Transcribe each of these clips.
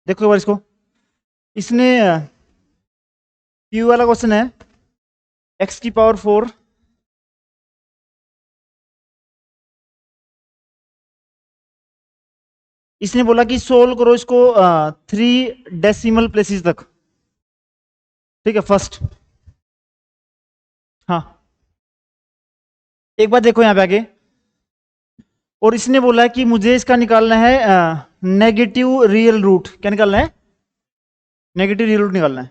देखो एक बार इसको, इसने क्यू वाला क्वेश्चन है x⁴, इसने बोला कि सोल्व करो इसको 3 डेसिमल प्लेसेस तक, ठीक है फर्स्ट। हाँ एक बार देखो यहां पे आगे, और इसने बोला कि मुझे इसका निकालना है नेगेटिव रियल रूट। क्या निकालना है? नेगेटिव रियल रूट निकालना है।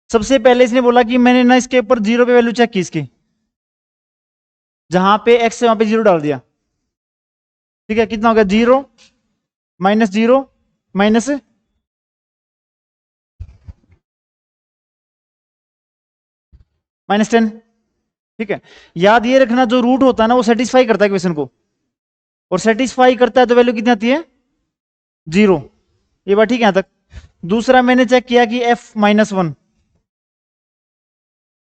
सबसे पहले इसने बोला कि मैंने ना इसके ऊपर 0 पे वैल्यू चेक की इसकी, जहां पे x है वहां पे 0 डाल दिया, ठीक है। कितना हो गया? 0 -0 माइनस -10, ठीक है। याद ये रखना, जो रूट होता है ना वो सेटिस्फाई करता है क्वेश्चन को, और सेटिस्फाई करता है तो वैल्यू कितनी आती है? 0। ये बात ठीक है यहां तक। दूसरा मैंने चेक किया कि f-1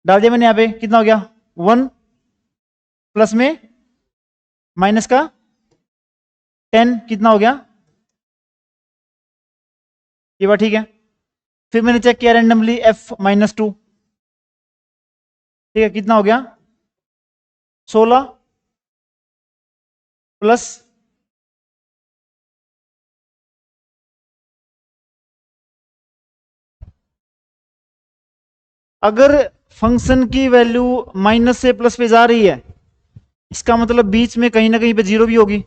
डाल दिया मैंने, यहां पे कितना हो गया? 1 प्लस में माइनस का 10, कितना हो गया? ये बात ठीक है। फिर मैंने चेक किया रैंडमली f-2, ठीक है, कितना हो गया? 16 प्लस अगर फंक्शन की वैल्यू माइनस से प्लस पे जा रही है, इसका मतलब बीच में कहीं ना कहीं पे 0 भी होगी,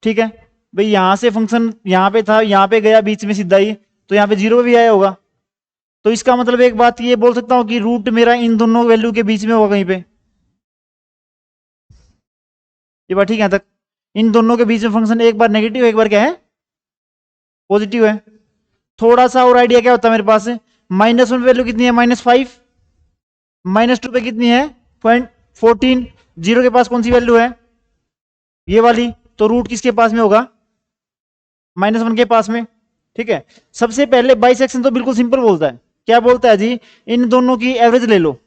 ठीक है। भाई यहां से फंक्शन यहां पे था, यहां पे गया बीच में सीधा ही, तो यहां पे 0 भी आया होगा। तो इसका मतलब एक बात ये बोल सकता हूं कि रूट मेरा इन दोनों वैल्यू के बीच में होगा कहीं पे। ये बात ठीक है तक। इन दोनों के बीच में फंक्शन एक बार नेगेटिव, एक बार क्या है? पॉजिटिव है। थोड़ा सा और आइडिया क्या होता है मेरे पास? -1 वैल्यू कितनी है? -5। -2 पे कितनी है? 0.14। 0 के पास कौन सी वैल्यू है? ये वाली। तो रूट किसके पास में होगा? -1 के पास में, ठीक है। सबसे पहले बाइसेक्शन तो बिल्कुल सिंपल बोलता है। क्या बोलता है जी? इन दोनों की एवरेज ले लो,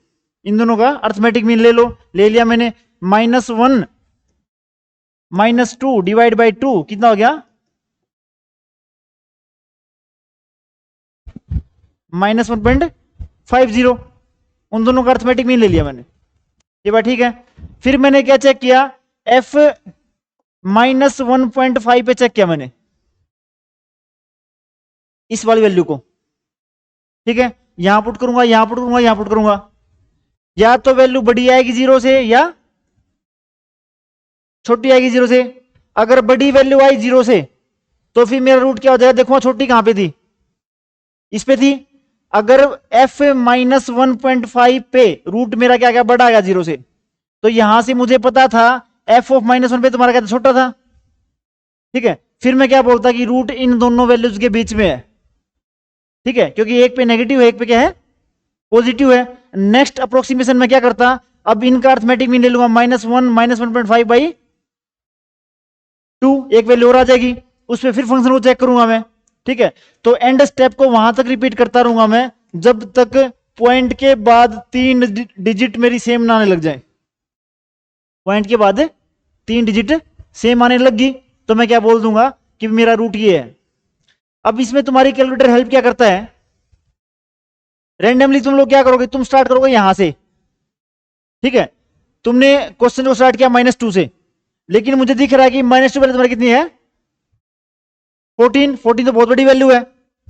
इन दोनों का अर्थमेटिक मीन ले लो। ले लिया मैंने। -1 -2 डिवाइड बाई 2 कितना हो गया? -1.50। उन दोनों का अर्थमेटिक मीन ले लिया मैंने। ये बात ठीक है। फिर मैंने क्या चेक किया? f -1.5 पे चेक किया मैंने इस वाली वैल्यू को, ठीक है। यहां पुट करूंगा, यहां पुट करूंगा, यहां पुट करूंगा। या तो वैल्यू बड़ी आएगी 0 से या छोटी आएगी 0 से। अगर बड़ी वैल्यू आई 0 से तो फिर मेरा रूट क्या हो जाएगा? देखो छोटी कहां पे थी? इस पे थी। अगर f -1.5 पे रूट मेरा क्या गया? बड़ा गया 0 से, तो यहां से मुझे पता था f ऑफ -1 पे तुम्हारा क्या था? छोटा था, ठीक है। फिर मैं क्या बोलता कि रूट इन दोनों वैल्यूज के बीच में है, ठीक है, क्योंकि एक पे नेगेटिव है, एक पे क्या है? पॉजिटिव है। नेक्स्ट अप्रोक्सीमेशन में क्या करता? अब इनका अर्थमेटिक मीन ले लूंगा, -1 -1.5 बाई 2, एक वैल्यू और आ जाएगी उस पर, फिर फंक्शन को चेक करूंगा मैं, ठीक है। तो एंड स्टेप को वहां तक रिपीट करता रहूंगा मैं जब तक पॉइंट के बाद 3 डिजिट मेरी सेम ना आने लग जाए। पॉइंट के बाद 3 डिजिट सेम आने लगी तो मैं क्या बोल दूंगा कि मेरा रूट ये है। अब इसमें तुम्हारी कैलकुलेटर हेल्प क्या करता है? रैंडमली तुम लोग क्या करोगे? तुम स्टार्ट करोगे यहां से, ठीक है। तुमने क्वेश्चन को स्टार्ट किया -2 से, लेकिन मुझे दिख रहा है कि -2 वैल्यू तुम्हारी कितनी है? 14। 14 तो बहुत बड़ी वैल्यू है,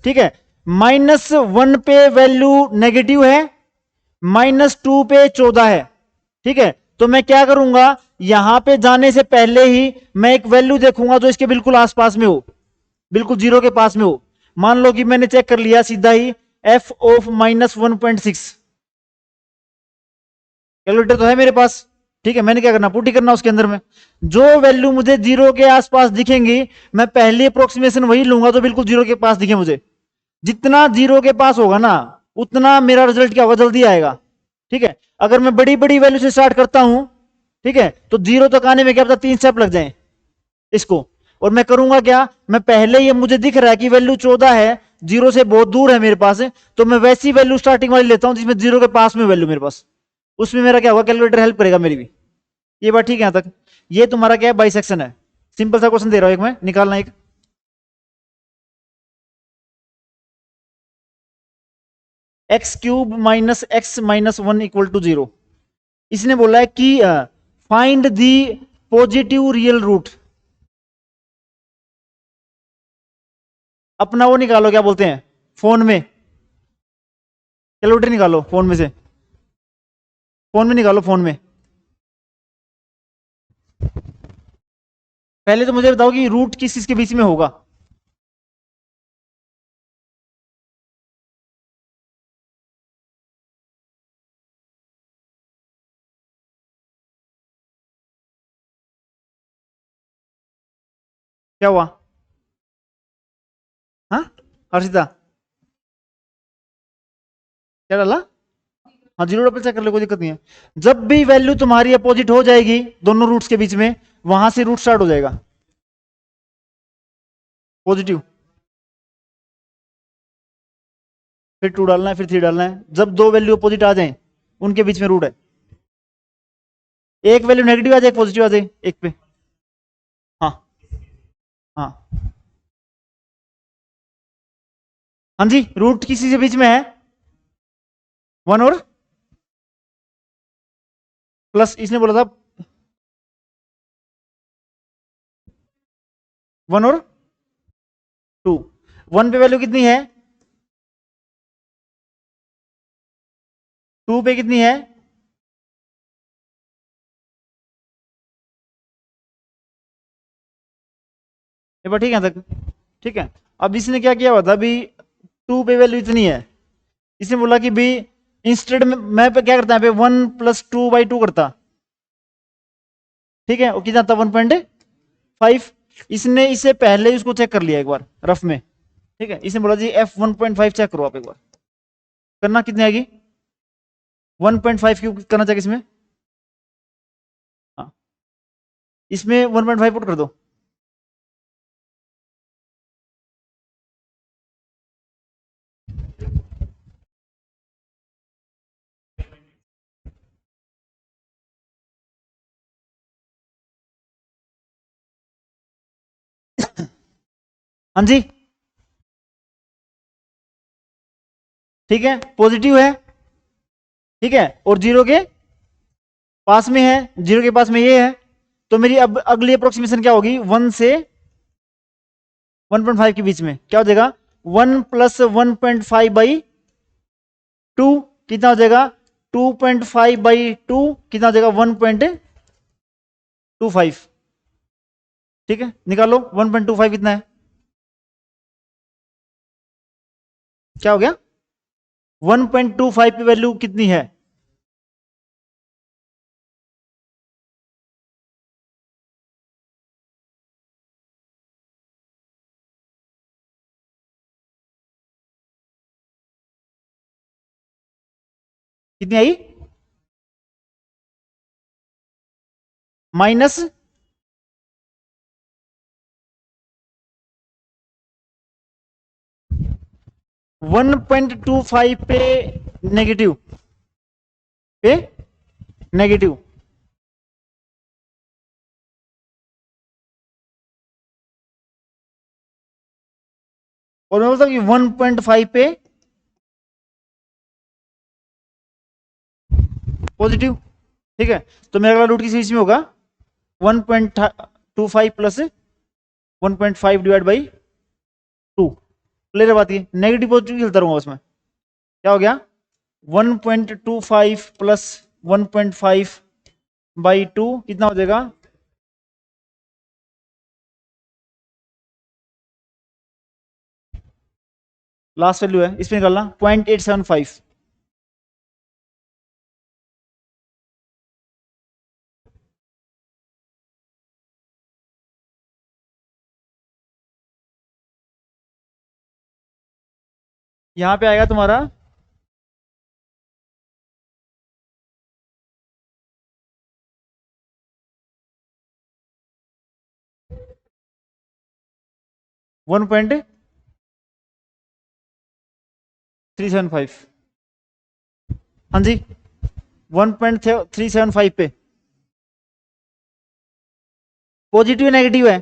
ठीक है। -1 पे वैल्यू नेगेटिव है, -2 पे 14 है, ठीक है। तो मैं क्या करूंगा? यहां पे जाने से पहले ही मैं एक वैल्यू देखूंगा जो इसके बिल्कुल आसपास में हो, बिल्कुल 0 के पास में हो। मान लो कि मैंने चेक कर लिया सीधा ही f ऑफ -1.6। कैलकुलेटर तो है मेरे पास, ठीक है। मैंने क्या करना? पुट ही करना उसके अंदर में। जो वैल्यू मुझे 0 के आसपास दिखेंगी मैं पहली अप्रोक्सीमेशन वही लूंगा जो बिल्कुल 0 के पास दिखे मुझे। जितना 0 के पास होगा ना उतना मेरा रिजल्ट क्या होगा? जल्दी आएगा, ठीक है। अगर मैं बड़ी बड़ी वैल्यू से स्टार्ट करता हूं, ठीक है, तो 0 तक आने में क्या पता 3 स्टेप लग जाए इसको। और मैं करूंगा क्या? मैं पहले ये मुझे दिख रहा है कि वैल्यू 14 है, 0 से बहुत दूर है मेरे पास, तो मैं वैसी वैल्यू स्टार्टिंग वाली लेता हूं जिसमें 0 के पास में वैल्यू मेरे पास, उसमें मेरा क्या होगा? कैलकुलेटर हेल्प करेगा मेरी भी। ये बात ठीक है यहां तक। ये तुम्हारा क्या है? बाइसेक्शन है। सिंपल सा क्वेश्चन दे रहा हूं एक मैं, निकालना एक। X cube minus x minus one equal to zero. इसने बोला है कि find the positive real root. अपना वो निकालो, क्या बोलते हैं फोन में, कैलकुलेटर निकालो फोन में से, फोन में निकालो फोन में। पहले तो मुझे बताओ कि रूट किस चीज के बीच में होगा। क्या हुआ? हाँ हर्षिता, क्या डाला? हाँ जीरो डबल चेक कर लो, कोई दिक्कत नहीं है। जब भी वैल्यू तुम्हारी अपोजिट हो जाएगी दोनों रूट्स के बीच में, वहां से रूट स्टार्ट हो जाएगा पॉजिटिव। फिर टू डालना है, फिर थ्री डालना है। जब दो वैल्यू अपोजिट आ जाए उनके बीच में रूट है। एक वैल्यू नेगेटिव आ जाए, पॉजिटिव आ जाए एक पे। हाँ हाँ हाँ जी, रूट किसी से बीच में है, वन और प्लस, इसने बोला था वन और टू। वन पे वैल्यू कितनी है? टू पे कितनी है? ये बात ठीक है तक? ठीक है। अब इसने क्या किया हुआ था अभी, टू पे वैल्यू इतनी है, इसने बोला कि भी इंस्टेड में मैं पे क्या करता है, one plus two by two करता। ठीक है, वो कितना था 1.5। इसने इससे पहले ही उसको चेक कर लिया एक बार रफ में। ठीक है, इसने बोला जी एफ 1.5 चेक करो आप एक बार। करना कितनी आएगी? 1.5 क्यों करना चाहिए इसमें? हाँ, इसमें 1.5 पुट कर दो। हाँ जी, ठीक है, पॉजिटिव है। ठीक है, और जीरो के पास में है, जीरो के पास में ये है। तो मेरी अब अगली अप्रोक्सीमेशन क्या होगी, वन से 1.5 के बीच में क्या हो जाएगा, वन प्लस 1.5 बाई टू कितना हो जाएगा, 2.5 बाई टू कितना हो जाएगा, 1.25। ठीक है, निकालो 1.25 कितना है, क्या हो गया? 1.25 की वैल्यू कितनी है? कितनी आई? माइनस 1.25 पे नेगेटिव, पे नेगेटिव। और मैं बोलता हूँ कि 1.5 पे पॉजिटिव। ठीक है, तो मेरा अगला रूट किस बीच में होगा, 1.25 plus 1.5 divide by two. Clear बात की, नेगेटिव पॉजिटिव चलता रहूंगा उसमें। क्या हो गया, 1.25 प्लस 1.5 बाई टू कितना हो जाएगा, लास्ट वैल्यू है इसमें निकालना 0.875। यहां पे आएगा तुम्हारा 1.375। हाँ जी, 1.375 पे पॉजिटिव नेगेटिव है?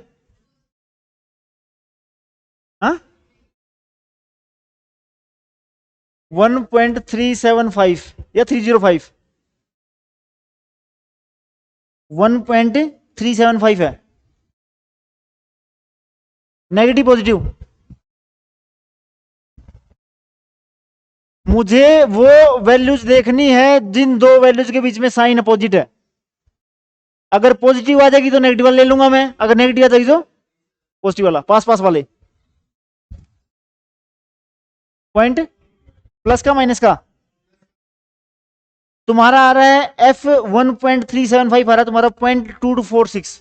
हाँ, 1.375 या 305? 1.375 है। Negative positive? मुझे वो वैल्यूज देखनी है जिन दो वैल्यूज के बीच में साइन अपोजिट है। अगर पॉजिटिव आ जाएगी तो नेगेटिव वाला ले लूंगा मैं, अगर नेगेटिव आ जाएगी तो पॉजिटिव वाला, पास पास वाले। पॉइंट प्लस का माइनस का? तुम्हारा आ रहा है एफ 1.375 आ रहा है तुम्हारा 0.2246।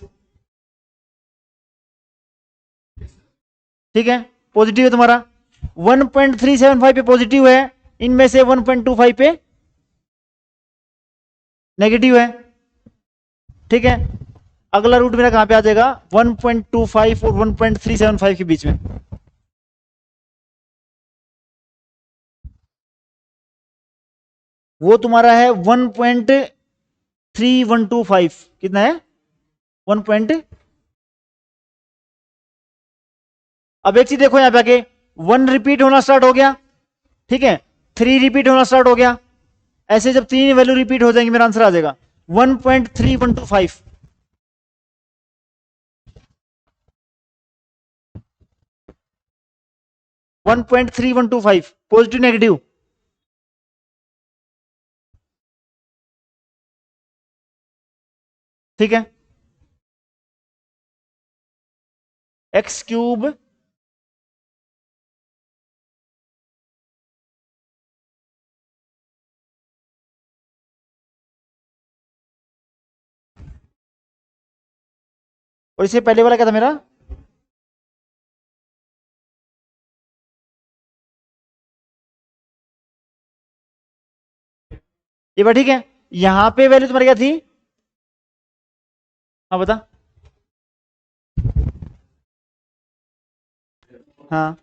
ठीक है, पॉजिटिव है तुम्हारा। 1.375 पे पॉजिटिव है, इनमें से 1.25 पे नेगेटिव है। ठीक है, अगला रूट मेरा कहां पे आ जाएगा? 1.25 और 1.375 के बीच में। वो तुम्हारा है 1.3125। कितना है? 1. अब एक चीज देखो यहां पे आके, 1 रिपीट होना स्टार्ट हो गया, ठीक है, 3 रिपीट होना स्टार्ट हो गया। ऐसे जब 3 वैल्यू रिपीट हो जाएंगे मेरा आंसर आ जाएगा 1.3125। 1.3125 पॉजिटिव नेगेटिव? ठीक है, एक्स क्यूब और इससे पहले वाला क्या था मेरा? ये बात ठीक है। यहां पे वैल्यू तुम्हारी क्या थी? हाँ बता। हाँ,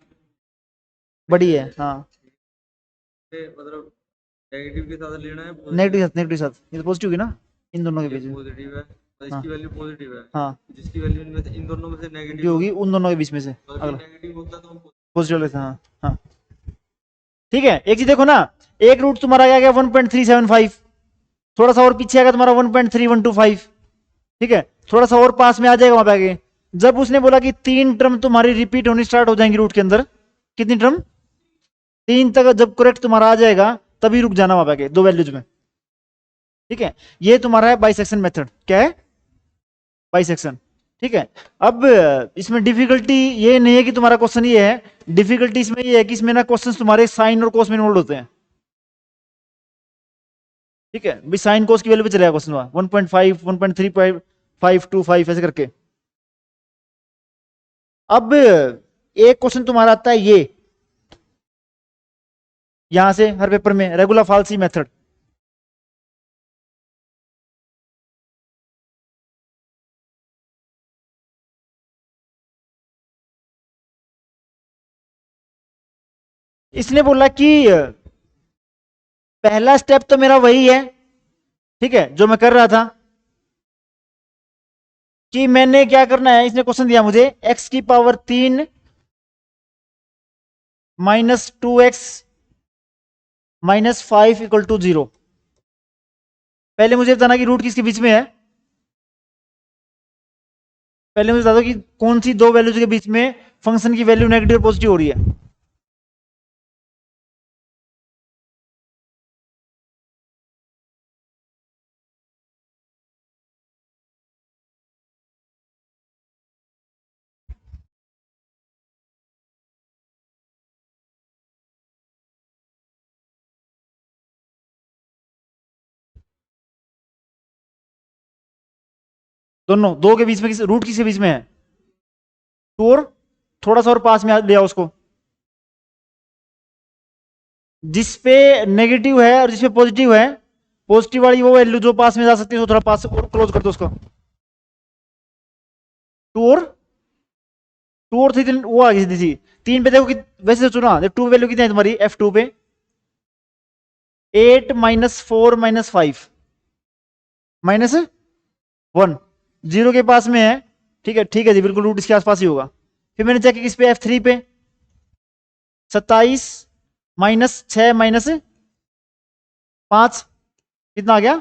बड़ी है, हाँ। मतलब नेगेटिव के साथ लेना है, नेगेटिव साथ, नेगेटिव साथ, ये तो पॉजिटिव की ना, इन दोनों के बीच में। पॉजिटिव है तो हाँ इसकी वैल्यू पॉजिटिव है, हाँ, जिसकी वैल्यू इनमें से इन दोनों में से जो नेगेटिव होगी उन दोनों के बीच में से। अगर अगला नेगेटिव होता तो हम पॉजिटिव लेते हैं, हाँ हाँ। ठीक है, एक चीज देखो ना, एक रूट तुम्हारा आ गया 1.375, थोड़ा सा और पीछे आएगा तुम्हारा 1.3125। ठीक है, थोड़ा सा और पास में आ जाएगा वहां पे आगे। जब उसने बोला कि 3 टर्म तुम्हारी रिपीट होनी स्टार्ट हो जाएंगी रूट के अंदर, कितनी टर्म? 3 तक जब करेक्ट तुम्हारा आ जाएगा तभी रुक जाना वहां पे आगे दो वैल्यूज में। ठीक है, ये तुम्हारा है बाइसेक्शन मेथड। क्या है? बाइसेक्शन। ठीक है, अब इसमें डिफिकल्टी ये नहीं है कि तुम्हारा क्वेश्चन ये है, डिफिकल्टी इसमें ये है कि इसमें ना क्वेश्चन तुम्हारे साइन और कोस में इन्वॉल्व होते हैं। ठीक है, भी साइन कोस की वैल्यू पे चलेगा क्वेश्चन, 1.5 1.3525 ऐसे करके। अब एक क्वेश्चन तुम्हारा आता है ये, यहां से हर पेपर में रेगुलर फाल्सी मेथड। इसने बोला कि पहला स्टेप तो मेरा वही है, ठीक है, जो मैं कर रहा था, कि मैंने क्या करना है, इसने क्वेश्चन दिया मुझे x⁻³ -2x -5 = 0। पहले मुझे बताना कि रूट किसके बीच में है। पहले मुझे बता दो कि कौन सी दो वैल्यूज के बीच में फंक्शन की वैल्यू नेगेटिव और पॉजिटिव हो रही है। दोनों दो के बीच में रूट किसके बीच में है? टू और थोड़ा सा और पास में ले आओ उसको, जिसपे नेगेटिव है और जिसपे पॉजिटिव है, पॉजिटिव वाली वो वैल्यू जो पास में जा सकती है, थोड़ा पास और क्लोज कर दो उसको। टू और थ्री, वो आ गई थी 3 पे। देखो कि वैसे तो चुना, टू वैल्यू कितनी है तुम्हारी F2 पे? 8 -4 -5 -1, 0 के पास में है ठीक है जी, बिल्कुल रूट इसके आसपास ही होगा। फिर मैंने चेक किया किस पे, F3 पे, 27 माइनस 6 माइनस 5 कितना आ गया,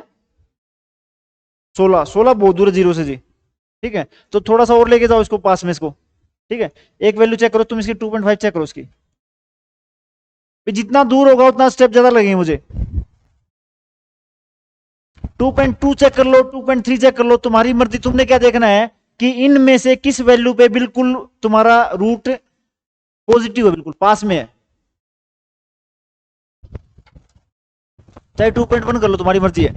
16। 16 बहुत दूर है जीरो से जी। ठीक है, तो थोड़ा सा और लेके जाओ इसको पास में इसको। ठीक है, एक वैल्यू चेक करो तुम इसकी, 2.5 चेक करो उसकी। जितना दूर होगा उतना स्टेप ज्यादा लगेंगे मुझे। 2.2 चेक कर लो, 2.3 चेक कर लो, तुम्हारी मर्जी। तुमने क्या देखना है कि इनमें से किस वैल्यू पे बिल्कुल तुम्हारा रूट पॉजिटिव है, बिल्कुल पास में है। चाहे 2.1 कर लो, तुम्हारी मर्जी है।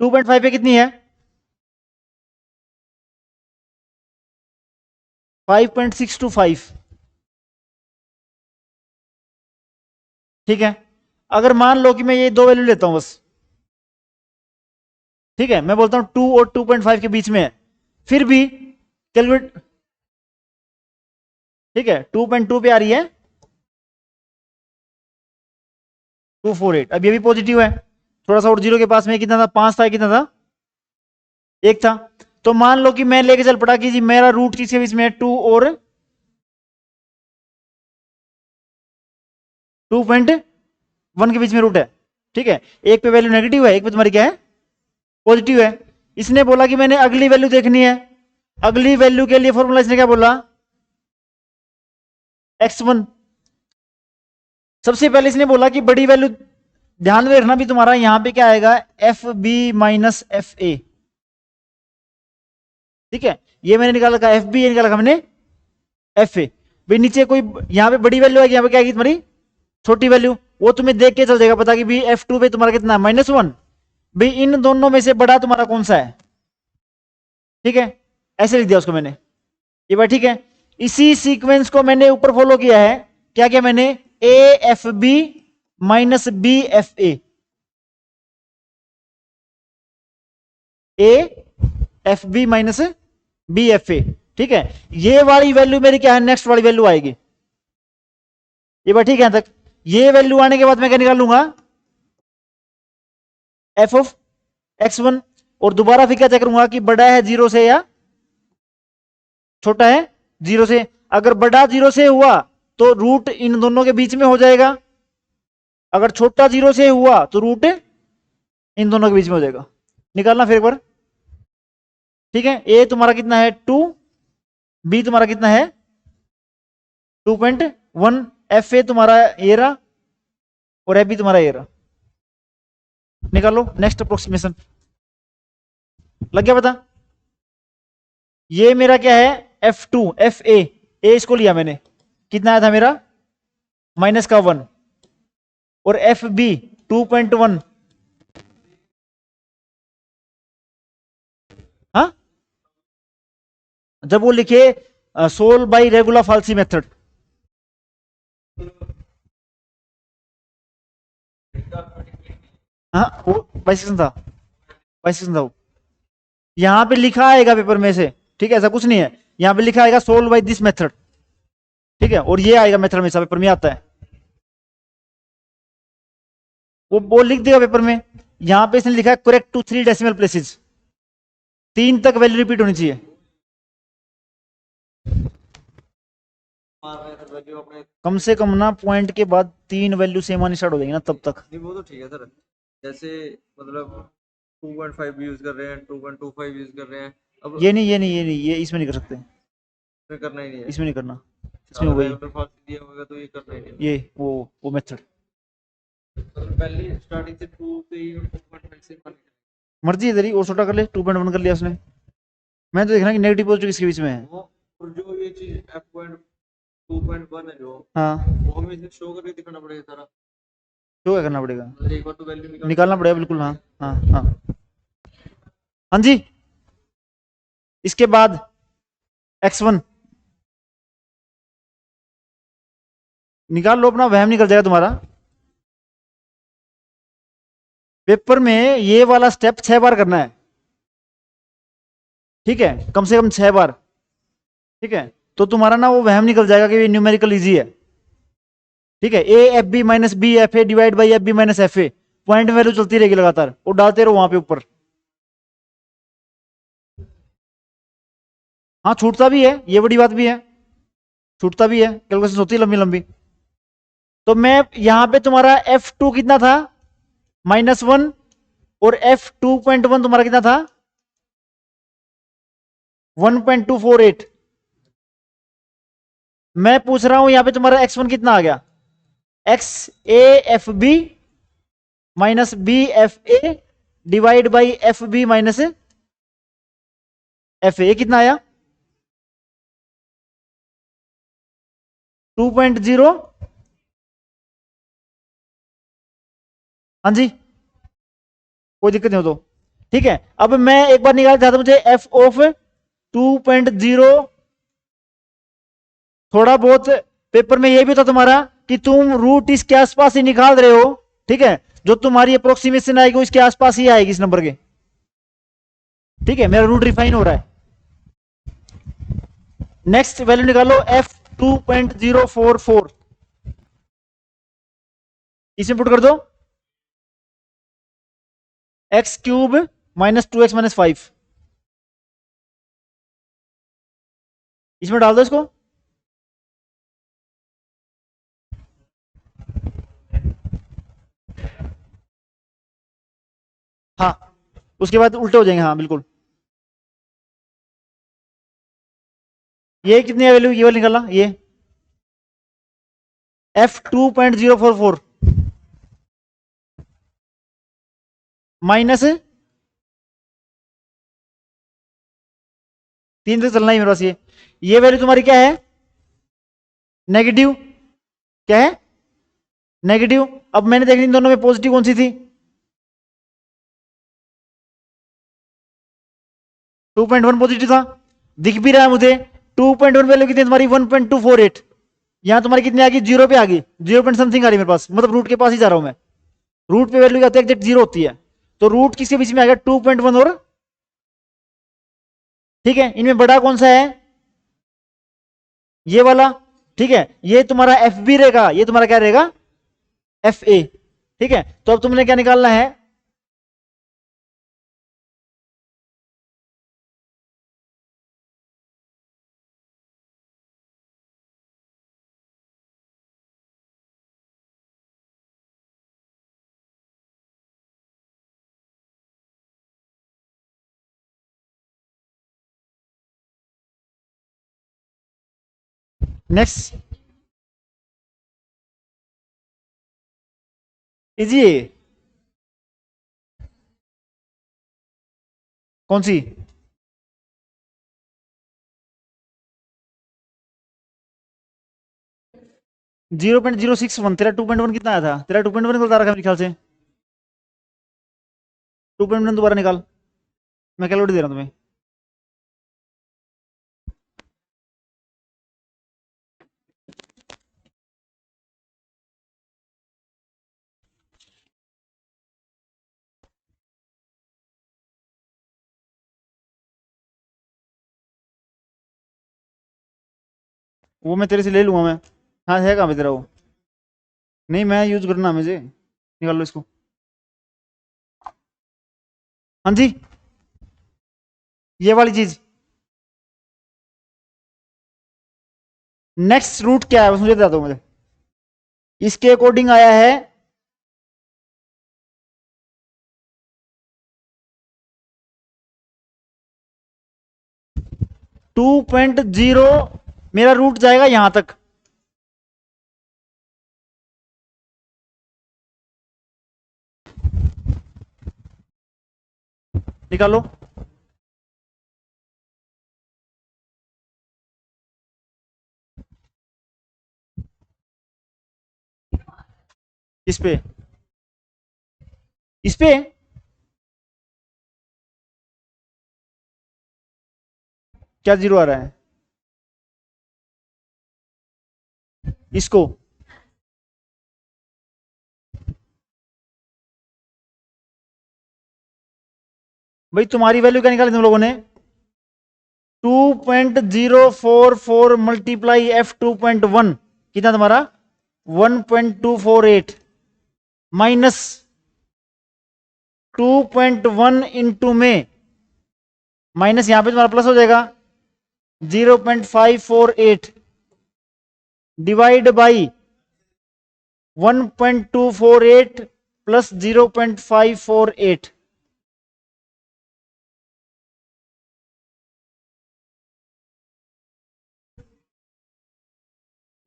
2.5 पे कितनी है, 5.625। ठीक है, अगर मान लो कि मैं ये दो वैल्यू लेता हूं बस, ठीक है, मैं बोलता हूं 2 और 2.5 के बीच में है, फिर भी कैलकुलेट। ठीक है, 2.2 पे आ रही है 248। अब ये भी पॉजिटिव है, थोड़ा सा और जीरो के पास में कितना था, 5 था, कितना था, 1 था। तो मान लो कि मैं लेके चल पड़ा कि जी मेरा रूट किसके बीच में है, 2 और 2.1 के बीच में रूट है। ठीक है, एक पे वैल्यू नेगेटिव है, एक पे तुम्हारी क्या है, पॉजिटिव है। इसने बोला कि मैंने अगली वैल्यू देखनी है। अगली वैल्यू के लिए फॉर्मूला इसने क्या बोला, x1। सबसे पहले इसने बोला कि बड़ी वैल्यू, ध्यान में रखना भी तुम्हारा यहां पे क्या आएगा, f b minus f a. ठीक है, ये मैंने निकाल रखा, एफ बी ये निकाल रखा मैंने, एफ ए। भाई नीचे कोई यहां पे बड़ी वैल्यू आएगी, यहां पे क्या आएगी तुम्हारी छोटी वैल्यू, वो तुम्हें देख के चल जाएगा पता कि भी F2 पे तुम्हारा कितना, -1। भाई इन दोनों में से बड़ा तुम्हारा कौन सा है। ठीक है, ऐसे लिख दिया उसको मैंने, ये बात ठीक है। इसी सीक्वेंस को मैंने ऊपर फॉलो किया है, क्या क्या मैंने, a f b minus b f a f b minus b f a. ठीक है, ये वाली वैल्यू मेरी क्या है, नेक्स्ट वाली वैल्यू आएगी। ये बात ठीक है यहां तक। ये वैल्यू आने के बाद मैं क्या निकालूंगा, एफ ऑफ x1। और दोबारा फिर क्या चेक करूंगा कि बड़ा है जीरो से या छोटा है जीरो से। अगर बड़ा जीरो से हुआ तो रूट इन दोनों के बीच में हो जाएगा, अगर छोटा जीरो से हुआ तो रूट इन दोनों के बीच में हो जाएगा। निकालना फिर एक बार। ठीक है, ए तुम्हारा कितना है 2, बी तुम्हारा कितना है 2.1, एफ ए तुम्हारा ये रहा और एफ बी तुम्हारा ये रहा। निकालो नेक्स्ट अप्रोक्सीमेशन, लग गया पता। ये मेरा क्या है, F2 एफ ए इसको लिया मैंने, कितना आया था मेरा, -1। और एफ बी 2.1, हाँ जब वो लिखे सोल्व बाय रेगुलर फाल्सी मेथड, हाँ वो बाइसेक्शन था, बाइसेक्शन था वो। यहां पे लिखा आएगा पेपर में से, ठीक है, ऐसा कुछ नहीं है, यहां पे लिखा आएगा सोल्व बाय दिस मेथड। ठीक है, और ये आएगा मेथड हमेशा पेपर में आता है, वो लिख देगा पेपर में। यहां पे इसने लिखा है करेक्ट टू 3 डेसिमल प्लेसेस, 3 तक वैल्यू रिपीट होनी चाहिए। वैल्यू अपने, कम से कम ना पॉइंट के बाद 3 वैल्यू सेम आनी स्टार्ट हो जाएगी ना तब तक। नहीं वो तो ठीक है सर, जैसे मतलब 2.5 यूज कर रहे हैं, 2.25 यूज कर रहे हैं, अब ये इसमें नहीं कर सकते, इसमें करना ही नहीं है। इसमें नहीं करना, इसमें अगर वही रेगुलर फाल्सी दिया होगा तो ये करना ही नहीं है। ये वो मेथड मतलब पहले स्टार्टिंग से 2 पे ही 2.5 से मान के मर्जी इधर ही और छोटा कर ले, 2.1 कर लिया उसने। मैं तो देखना कि नेगेटिव पॉजिटिव किसके बीच में है। वो, और जो ये चीज f.2.1 है जो, हाँ, वो हमें इसे शो करके दिखाना पड़ेगा सारा। तो क्या करना पड़ेगा, मतलब एक बार तो वैल्यू निकालना पड़ेगा बिल्कुल। हाँ हाँ हाँ हाँ जी। इसके बाद x1 निकाल लो, अपना वहम निकल जाएगा तुम्हारा। पेपर में ये वाला स्टेप 6 बार करना है, ठीक है, कम से कम 6 बार। ठीक है, तो तुम्हारा ना वो वहम निकल जाएगा कि ये न्यूमेरिकल इजी है। ठीक है, a f b minus b f a divide by f b minus f a, point value चलती रहेगी लगातार, और डालते रहो वहां पे ऊपर। हाँ छूटता भी है, ये बड़ी बात भी है, छूटता भी है, कैलकुलेशन होती है लंबी लंबी। तो मैं यहां पे तुम्हारा F2 कितना था, -1, और F2.1 तुम्हारा कितना था, 1.248। मैं पूछ रहा हूं यहां पे तुम्हारा x1 कितना आ गया, x a f b minus b f a divide by f b minus f a, कितना आया 2.0। हाँ जी, कोई दिक्कत नहीं हो तो ठीक है। अब मैं एक बार निकाल चाहता हूं, मुझे एफ ऑफ 2.0, थोड़ा बहुत पेपर में ये भी था तुम्हारा कि तुम रूट इसके आसपास ही निकाल रहे हो, ठीक है, जो तुम्हारी अप्रोक्सीमेशन आएगी इसके आसपास ही आएगी इस नंबर के, ठीक है, मेरा रूट रिफाइन हो रहा है। नेक्स्ट वैल्यू निकालो F2.044, इसमें पुट कर दो x³ -2x-5, इसमें डाल दो इसको। हाँ, उसके बाद उल्टे हो जाएंगे, हाँ बिल्कुल। ये कितनी वैल्यू, ये वाली निकालना, ये F2.044 माइनस 3 से चलना ही मेरे पास, ये वैल्यू तुम्हारी क्या है, नेगेटिव, क्या है, नेगेटिव। अब मैंने देखनी दोनों में पॉजिटिव कौन सी थी, 2.1 पॉजिटिव था, दिख भी रहा है मुझे। 2.1 वैल्यू कितनी तुम्हारी 1.248, यहां तुम्हारी कितनी आ गई, 0 पे आ गई, 0 पॉइंट समथिंग आ रही मेरे पास, मतलब रूट के पास ही जा रहा हूं मैं, रूट पे वैल्यू क्या एग्जैक्ट 0 होती है, तो रूट किसके बीच में आ गया 2.1 और, ठीक है, इनमें बड़ा कौन सा है, ये वाला, ठीक है, ये तुम्हारा एफ बी रहेगा, ये तुम्हारा क्या रहेगा, एफ ए, ठीक है। तो अब तुमने क्या निकालना है, नेक्स्ट इजी, कौन सी, 0.061, तेरा 2.1 कितना आया था, तेरा 2.1 बता रखा है मेरे ख्याल से, 2.1 दोबारा निकाल, मैं कैलकुलेट दे रहा हूं तुम्हें। वो मैं तेरे से ले लूंगा मैं, हाँ है कहाँ पे तेरा वो, नहीं मैं यूज करना मुझे, निकाल लो इसको। हाँ जी, ये वाली चीज, नेक्स्ट रूट क्या है बस मुझे बता दो मुझे, इसके अकॉर्डिंग आया है 2.0, मेरा रूट जाएगा यहां तक, निकालो। इस पे, इस पे क्या 0 आ रहा है, इसको, भाई तुम्हारी वैल्यू क्या निकाली तुम लोगों ने, 2.044 मल्टीप्लाई F2.1 कितना तुम्हारा 1.248 माइनस 2.1 इंटू में, माइनस यहां पे तुम्हारा प्लस हो जाएगा, 0.548 divide by 1.248 plus 0.548।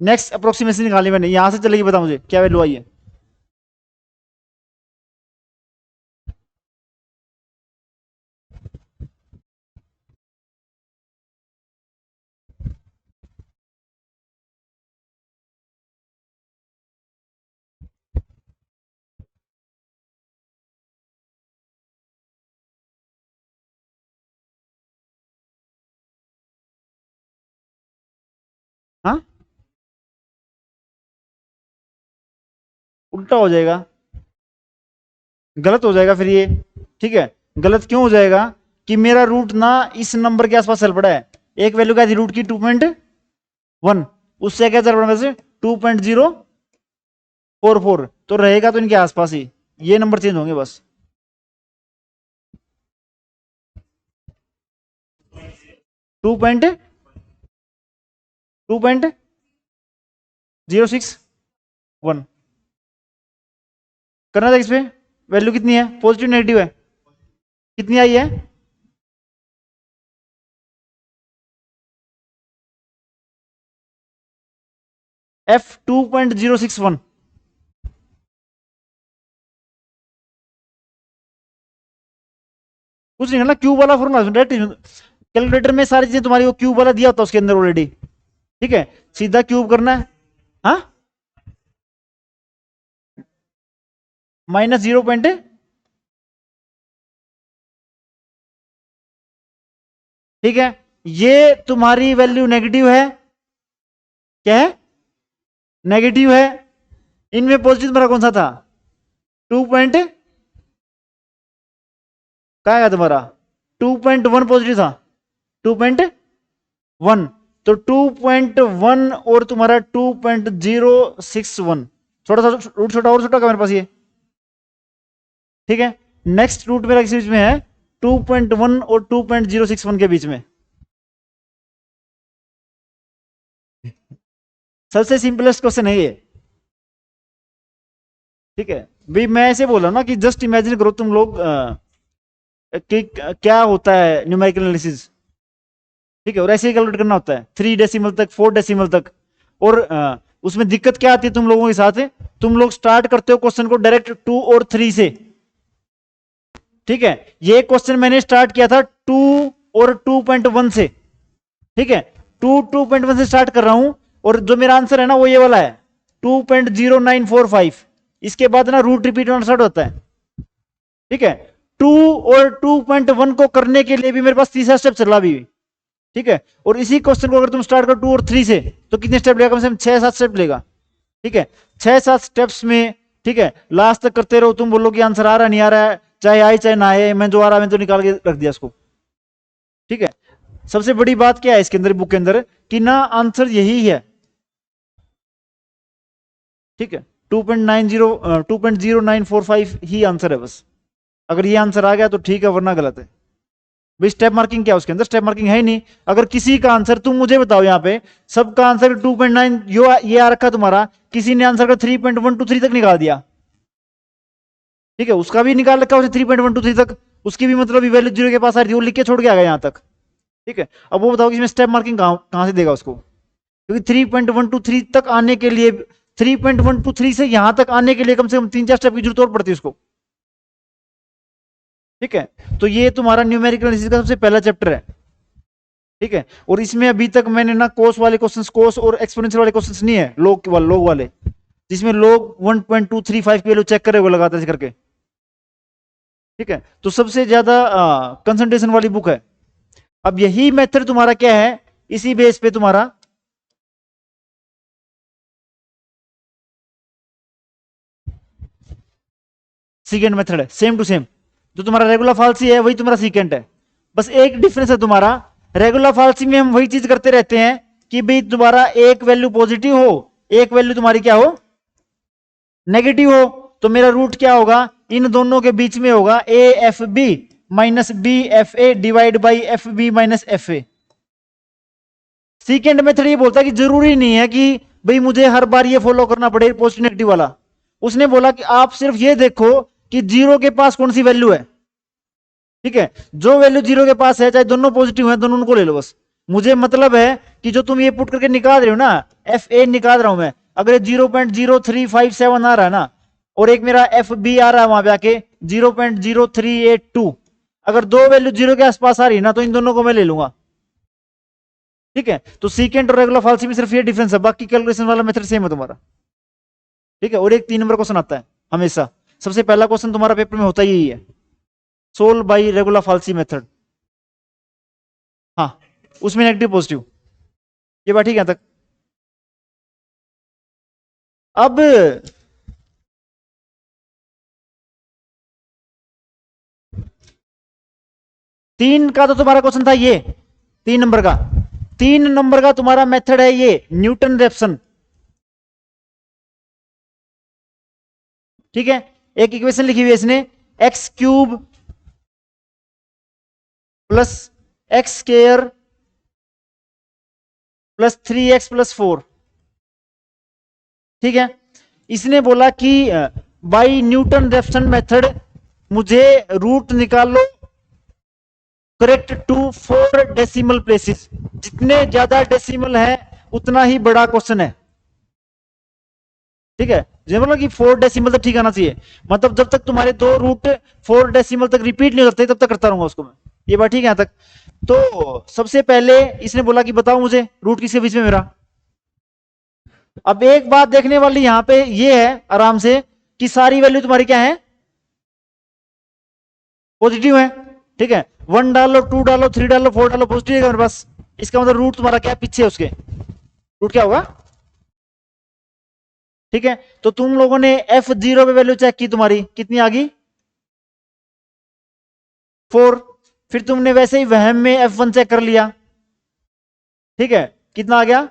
Next approximation निकाली मैंने, यहां से चलेगी, बता मुझे क्या वैल्यू आई है। हाँ, उल्टा हो जाएगा, गलत हो जाएगा फिर ये। ठीक है, गलत क्यों हो जाएगा कि मेरा रूट ना इस नंबर के आसपास चल पड़ा है। एक वैल्यू क्या थी रूट की 2.1, उससे क्या चल पड़ा वैसे 2.044, तो रहेगा तो इनके आसपास ही, ये नंबर चेंज होंगे बस। टू पॉइंट 2.061 करना था। इस पे वैल्यू कितनी है, पॉजिटिव नेगेटिव है, कितनी आई है, F 2.061। कुछ नहीं करना, क्यूब वाला फॉर्मूला डायरेक्ट कैलकुलेटर में सारी चीजें तुम्हारी वो क्यूब वाला दिया होता है उसके अंदर ऑलरेडी। ठीक है, सीधा क्यूब करना है। हाँ, माइनस 0. ठीक है, ये तुम्हारी वैल्यू नेगेटिव है, क्या है, नेगेटिव है। इनमें पॉजिटिव तुम्हारा कौन सा था, 2 पॉइंट, क्या है तुम्हारा 2.1 पॉजिटिव था, 2.1, तो 2.1 और तुम्हारा 2.061, छोटा सा रूट, छोटा और छोटा का मेरे पास ये। ठीक है, नेक्स्ट रूट मेरा किस बीच में है, 2.1 और 2.061 के बीच में। सबसे सिंपलेस्ट क्वेश्चन है ये। ठीक है भाई, मैं ऐसे बोल रहा हूं ना कि जस्ट इमेजिन करो तुम लोग कि क्या होता है न्यूमेरिकल एनालिसिस। ठीक है, और ऐसे ही कैलकुलेट करना होता है 3 डेसिमल तक, 4 डेसिमल तक। और उसमें दिक्कत क्या आती है तुम लोगों के साथ, तुम लोग स्टार्ट करते हो क्वेश्चन को डायरेक्ट 2 और 3 से। ठीक है, ये क्वेश्चन मैंने स्टार्ट किया था 2 और 2.1 से। ठीक है, 2.1 से स्टार्ट कर रहा हूं, और जो मेरा आंसर है ना वो ये वाला है 2.0945। इसके बाद ना रूट रिपीट होना स्टार्ट होता है। ठीक है, 2 और 2.1 को करने के लिए भी मेरे पास तीसरा स्टेप चला भी। ठीक है, और इसी क्वेश्चन को अगर तुम स्टार्ट करो 2 और 3 से, तो कितने स्टेप लेगा, कम से कम 6-7 स्टेप लेगा। ठीक है, 6-7 स्टेप्स में, ठीक है, लास्ट तक करते रहो। तुम बोलो कि आंसर आ रहा नहीं आ रहा है, चाहे आए चाहे ना आए, मैं जो आ रहा है मैं तो निकाल के रख दिया इसको। ठीक है, सबसे बड़ी बात क्या है इसके अंदर, बुक के अंदर, कि ना आंसर यही है। ठीक है, 2.0945 ही आंसर है बस। अगर ये आंसर आ गया तो ठीक है, वरना गलत है। भाई स्टेप मार्किंग क्या है उसके अंदर, स्टेप मार्किंग है ही नहीं। अगर किसी का आंसर, तुम मुझे बताओ यहाँ पे सबका आंसर 2.9 ये आ रखा तुम्हारा, किसी ने आंसर का 3.123 तक निकाल दिया। ठीक है, उसका भी निकाल रखा उसे 3.123 तक, उसकी भी मतलब वैल्यू 0 के पास आ रही थी, वो लिख के छोड़ के आ गया यहाँ तक। ठीक है, अब वो बताओ कि इसमें स्टेप मार्किंग कहां से देगा उसको, क्योंकि 3.123 तक आने के लिए, 3.123 से यहां तक आने के लिए कम से कम 3-4 स्टेप की जरूरत और पड़ती है उसको। ठीक है, तो ये तुम्हारा न्यूमेरिकल एनालिसिस का सबसे पहला चैप्टर है। ठीक है, और इसमें अभी तक मैंने ना कोस वाले क्वेश्चंस, कोस और एक्सपोनेंशियल वाले क्वेश्चंस नहीं है, लोग वाले, जिसमें लोग 1.235 की वैल्यू चेक करे वो लगाते करके। ठीक है, तो सबसे ज्यादा कंसंट्रेशन वाली बुक है। अब यही मेथड तुम्हारा क्या है, इसी बेस पे तुम्हारा सीकेंड मेथड है, सेम टू सेम। जो तुम्हारा रेगुलर फाल्सी है वही तुम्हारा सीकेंट है, बस एक डिफरेंस है तुम्हारा। रेगुलर फाल्सी में हम वही चीज करते रहते हैं कि भाई तुम्हारा एक वैल्यू पॉजिटिव हो, एक वैल्यू तुम्हारी क्या हो, नेगेटिव हो। तो मेरा रूट क्या होगा, इन दोनों के बीच में होगा a f b minus b f a divide by f b minus f a. Second method ये बोलता है कि जरूरी नहीं है कि भाई मुझे हर बार ये फॉलो करना पड़े पॉजिटिव नेगेटिव वाला। उसने बोला कि आप सिर्फ ये देखो कि जीरो के पास कौन सी वैल्यू है। ठीक है, जो वैल्यू जीरो के पास है, चाहे दोनों पॉजिटिव है, दोनों उनको ले लो बस। मुझे मतलब है कि जो तुम ये पुट करके निकाल रहे हो ना, एफ ए निकाल रहा हूं मैं, अगर 0.0357 आ रहा है ना, और एक मेरा एफ बी आ रहा है वहां पे आके 0.0382, अगर दो वैल्यू जीरो के आसपास आ रही है ना, तो इन दोनों को मैं ले लूंगा। ठीक है, तो सीकेंट और रेगुलर फॉल्स में सिर्फ ये डिफरेंस है, बाकी कैलकुलेशन वाला मेथड सेम है तुम्हारा। ठीक है, और एक 3 नंबर क्वेश्चन आता है हमेशा, सबसे पहला क्वेश्चन तुम्हारा पेपर में होता ही यही है, सोल्व बाई रेगुलर फाल्सी मेथड। हाँ, उसमें नेगेटिव पॉजिटिव, ये बात ठीक है तक। अब तीन का तो तुम्हारा क्वेश्चन था ये, 3 नंबर का। 3 नंबर का तुम्हारा मेथड है ये न्यूटन रेप्सन। ठीक है, एक इक्वेशन लिखी हुई है इसने, x cube plus x square plus 3x+4। ठीक है, इसने बोला कि बाई न्यूटन रेप्सन मेथड मुझे रूट निकाल लो करेक्ट टू 4 डेसिमल प्लेसेस। जितने ज्यादा डेसिमल है उतना ही बड़ा क्वेश्चन है। ठीक है, जो मतलब कि 4 डेसिमल तक ठीक आना चाहिए, मतलब जब तक तुम्हारे दो रूट 4 डेसिमल तक रिपीट नहीं होते तब तक करता रहूंगा उसको मैं। ये बात ठीक है यहां तक। तो सबसे पहले इसने बोला कि बताओ मुझे रूट किसके बीच में मेरा। अब एक बात देखने वाली यहां पे ये है आराम से कि सारी वैल्यू तुम्हारी क्या है, पॉजिटिव है। ठीक है, 1 डालो, 2 डालो, 3 डालो, 4 डालो, पॉजिटिव है मेरे पास। इसका मतलब रूट तुम्हारा क्या है, पीछे उसके रूट क्या होगा। ठीक है, तो तुम लोगों ने F0 पे वैल्यू चेक की, तुम्हारी कितनी आ गई, 4। फिर तुमने वैसे ही वहम में F1 चेक कर लिया। ठीक है, कितना आ गया,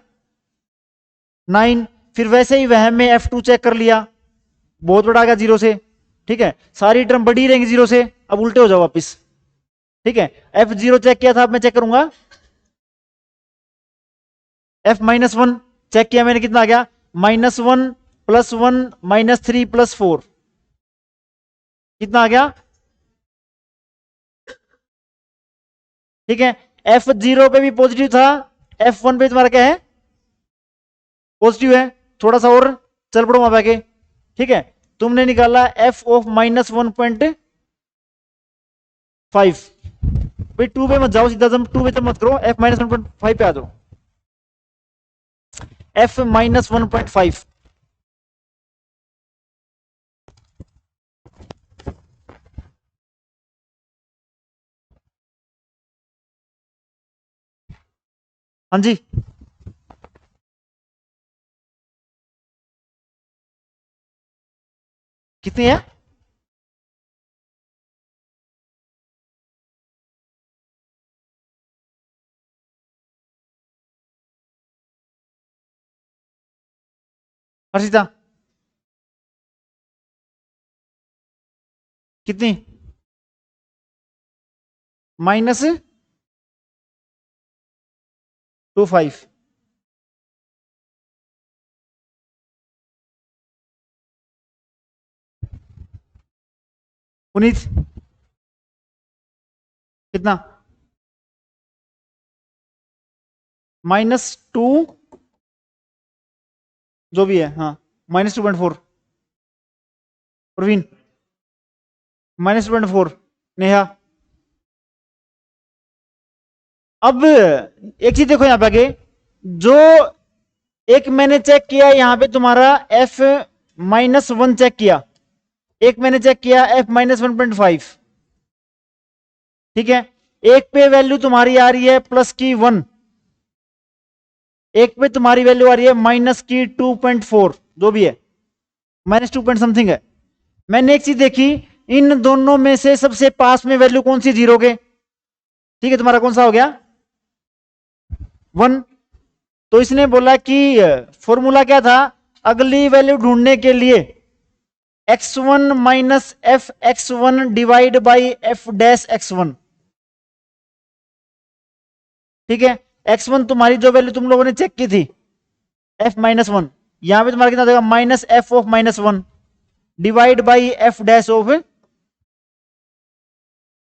9। फिर वैसे ही वहम में F2 चेक कर लिया, बहुत बड़ा आ गया 0 से। ठीक है, सारी टर्म बड़ी रहेंगी 0 से, अब उल्टे हो जाओ वापिस। ठीक है, F0 चेक किया था, अब मैं चेक करूंगा F-1 चेक किया मैंने, कितना आ गया, -1 +1 -3 +4, कितना आ गया। ठीक है, F0 पे भी पॉजिटिव था, F1 पे तुम्हारा क्या है, पॉजिटिव है। थोड़ा सा और चल पड़ो वहां पे आके। ठीक है, तुमने निकाला F ऑफ -1.5। भाई 2 पे मत जाओ, सीधा तुम 2 पे तो मत करो, F-1.5 पे आ जाओ, F-1.5। हाँ जी, कितनी है, हर्षिता कितनी, -25। पुनीत कितना, -2, जो भी है, हाँ, -2.4। प्रवीण -2.4। नेहा, अब एक चीज देखो यहां पे आगे, जो एक मैंने चेक किया यहां पे तुम्हारा F-1 चेक किया, एक मैंने चेक किया F-1.5। ठीक है, एक पे वैल्यू तुम्हारी आ रही है +1, एक पे तुम्हारी वैल्यू आ रही है -2.4, जो भी है, -2 पॉइंट समथिंग है। मैंने एक चीज देखी, इन दोनों में से सबसे पास में वैल्यू कौन सी, 0 के। ठीक है, तुम्हारा कौन सा हो गया, 1। तो इसने बोला कि फॉर्मूला क्या था, अगली वैल्यू ढूंढने के लिए x1 minus F x1 divide by f dash x1। ठीक है, x1 तुम्हारी जो वैल्यू तुम लोगों ने चेक की थी f-1, यहां पे तुम्हारा कितना देगा minus F of -1 divide by F dash of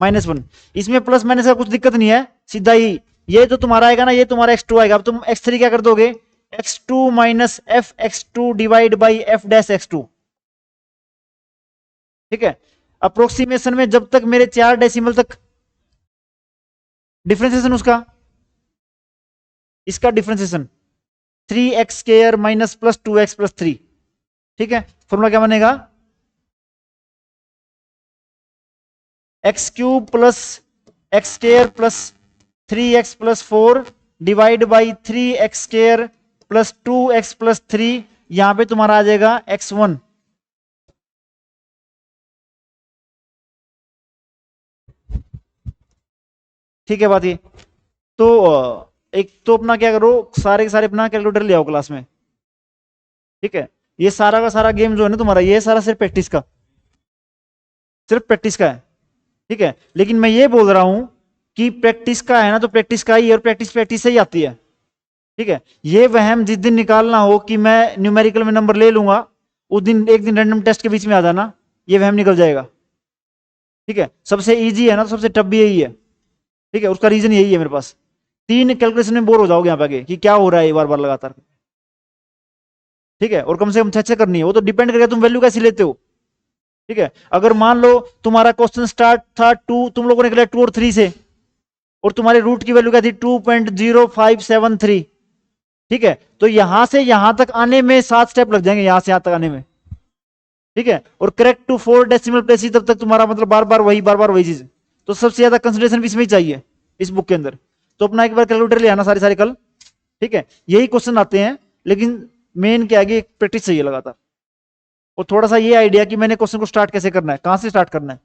-1। इसमें प्लस माइनस का कुछ दिक्कत नहीं है, सीधा ही ये जो तुम्हारा आएगा ना, ये तुम्हारा x2 आएगा। अब तुम x3 क्या कर दोगे, x2 minus F x2 divide by F dash x2। ठीक है, अप्रोक्सीमेशन में जब तक मेरे 4 डेसिमल तक डिफरेंशिएशन उसका, इसका differentiation 3x² minus plus 2x plus 3। ठीक है, फॉर्मूला क्या बनेगा, x³ plus x² plus 3x plus 4 divide by 3x² plus 2x plus 3। यहां पे तुम्हारा आ जाएगा x1। ठीक है बात ये। तो एक तो अपना क्या करो, सारे के सारे अपना कैलकुलेटर ले आओ क्लास में। ठीक है, ये सारा का सारा गेम जो है ना तुम्हारा, ये सारा सिर्फ प्रैक्टिस का, सिर्फ प्रैक्टिस का है। ठीक है, लेकिन मैं ये बोल रहा हूं कि प्रैक्टिस का है ना तो प्रैक्टिस का ही, और प्रैक्टिस प्रैक्टिस से ही आती है। ठीक है, ये वहम जिस दिन निकालना हो कि मैं न्यूमेरिकल में नंबर ले लूंगा, उस दिन एक दिन रैंडम टेस्ट के बीच में आ जाना, ये वहम निकल जाएगा। ठीक है, सबसे इजी है ना तो सबसे टफ भी यही है। ठीक है, उसका रीजन यही है, मेरे पास 3 कैलकुलेशन में बोर हो जाओगे यहाँ पे आगे कि क्या हो रहा है बार बार लगातार। ठीक है, और कम से कम 6 करनी है, वो तो डिपेंड करेगा तुम वैल्यू कैसी लेते हो। ठीक है, अगर मान लो तुम्हारा क्वेश्चन स्टार्ट था 2, तुम लोगों ने निकला 2 और 3 से, और तुम्हारी रूट की वैल्यू क्या थी 2.0573। ठीक है, तो यहां से यहां तक आने में 7 स्टेप लग जाएंगे, यहां से यहां तक आने में। ठीक है, और करेक्ट टू 4 डेसिमल प्लेस, तब तक तुम्हारा मतलब बार बार वही चीज। तो सबसे ज्यादा कंसिडरेशन भी इसमें ही चाहिए, इस बुक के अंदर। तो अपना एक बार कैलकुलेटर ले आना सारे कल। ठीक है, यही क्वेश्चन आते हैं, लेकिन मेन क्या है, प्रैक्टिस चाहिए लगातार, और थोड़ा सा ये आइडिया कि मैंने क्वेश्चन को स्टार्ट कैसे करना है, कहां से स्टार्ट करना है।